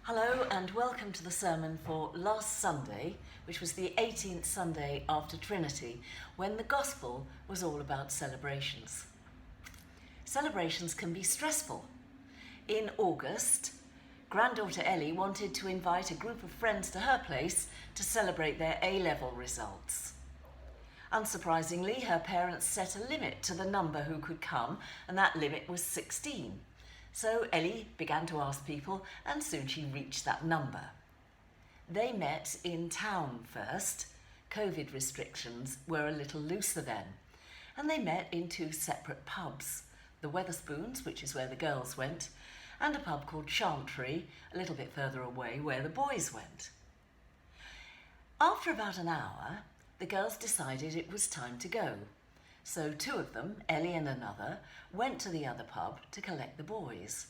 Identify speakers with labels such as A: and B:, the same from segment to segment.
A: Hello and welcome to the sermon for last Sunday, which was the 18th Sunday after Trinity, when the Gospel was all about celebrations. Celebrations can be stressful. In August, granddaughter Ellie wanted to invite a group of friends to her place to celebrate their A-level results. Unsurprisingly, her parents set a limit to the number who could come, and that limit was 16. So Ellie began to ask people, and soon she reached that number. They met in town first. COVID restrictions were a little looser then. And they met in two separate pubs, the Wetherspoons, which is where the girls went, and a pub called Chantry, a little bit further away, where the boys went. After about an hour, the girls decided it was time to go. So two of them, Ellie and another, went to the other pub to collect the boys.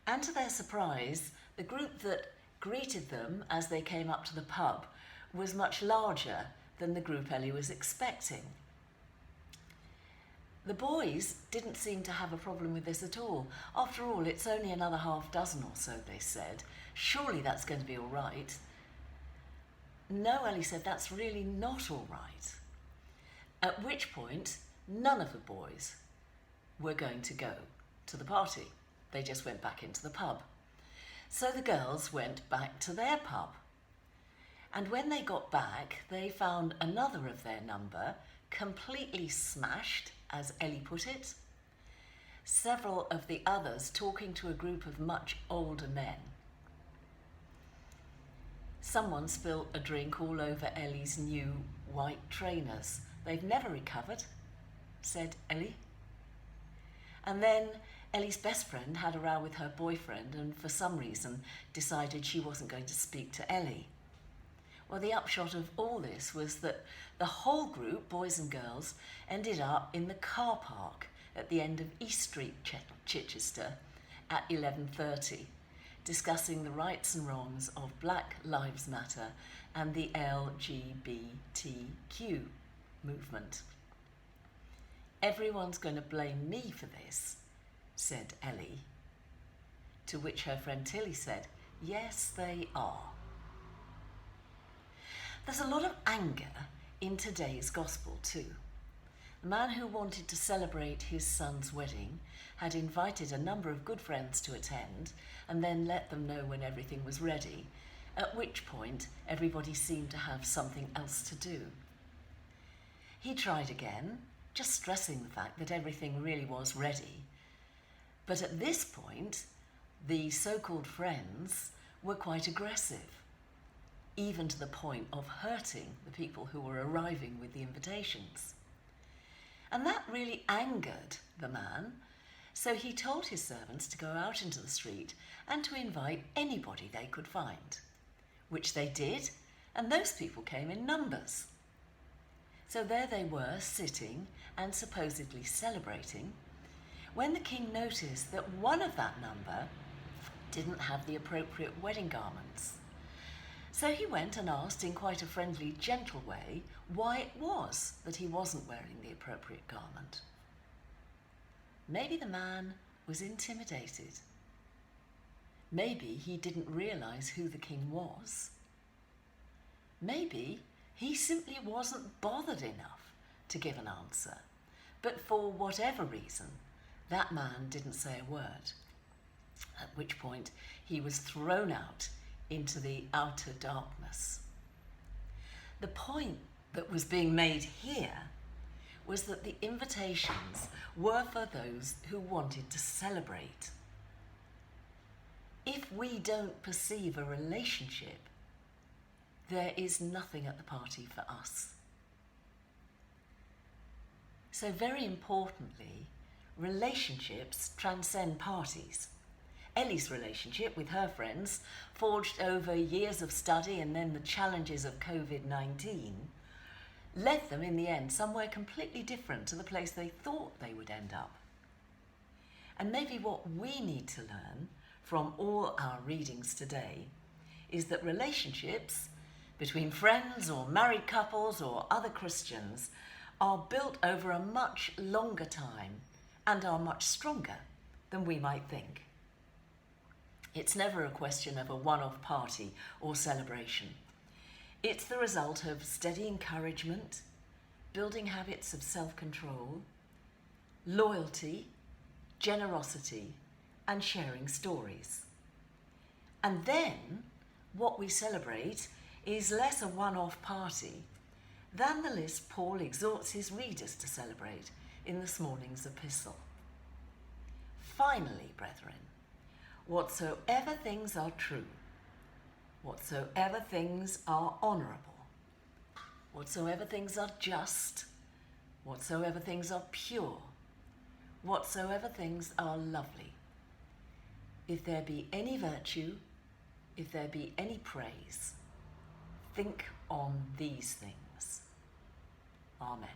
A: And to their surprise, the group that greeted them as they came up to the pub was much larger than the group Ellie was expecting. The boys didn't seem to have a problem with this at all. After all, it's only another half dozen or so, they said. Surely that's going to be all right. No, Ellie said, that's really not all right. At which point, none of the boys were going to go to the party. They just went back into the pub. So the girls went back to their pub. And when they got back, they found another of their number completely smashed, as Ellie put it. Several of the others talking to a group of much older men. Someone spilled a drink all over Ellie's new white trainers. They've never recovered, said Ellie. And then Ellie's best friend had a row with her boyfriend and for some reason decided she wasn't going to speak to Ellie. Well, the upshot of all this was that the whole group, boys and girls, ended up in the car park at the end of East Street, Chichester, at 11:30, discussing the rights and wrongs of Black Lives Matter and the LGBTQ movement. Everyone's going to blame me for this, said Ellie. To which her friend Tilly said, yes, they are. There's a lot of anger in today's gospel too. The man who wanted to celebrate his son's wedding had invited a number of good friends to attend and then let them know when everything was ready, at which point everybody seemed to have something else to do. He tried again, just stressing the fact that everything really was ready. But at this point, the so-called friends were quite aggressive, even to the point of hurting the people who were arriving with the invitations. And that really angered the man, so he told his servants to go out into the street and to invite anybody they could find, which they did, and those people came in numbers. So there they were, sitting and supposedly celebrating, when the king noticed that one of that number didn't have the appropriate wedding garments. So he went and asked in quite a friendly, gentle way why it was that he wasn't wearing the appropriate garment. Maybe the man was intimidated. Maybe he didn't realise who the king was. Maybe he simply wasn't bothered enough to give an answer, but for whatever reason, that man didn't say a word, at which point he was thrown out into the outer darkness. The point that was being made here was that the invitations were for those who wanted to celebrate. If we don't perceive a relationship, there is nothing at the party for us. So very importantly, relationships transcend parties. Ellie's relationship with her friends, forged over years of study and then the challenges of COVID-19, led them in the end somewhere completely different to the place they thought they would end up. And maybe what we need to learn from all our readings today is that relationships between friends or married couples or other Christians are built over a much longer time and are much stronger than we might think. It's never a question of a one-off party or celebration. It's the result of steady encouragement, building habits of self-control, loyalty, generosity, and sharing stories. And then, what we celebrate is less a one-off party than the list Paul exhorts his readers to celebrate in this morning's epistle. Finally, brethren, whatsoever things are true, whatsoever things are honourable, whatsoever things are just, whatsoever things are pure, whatsoever things are lovely, if there be any virtue, if there be any praise, think on these things. Amen.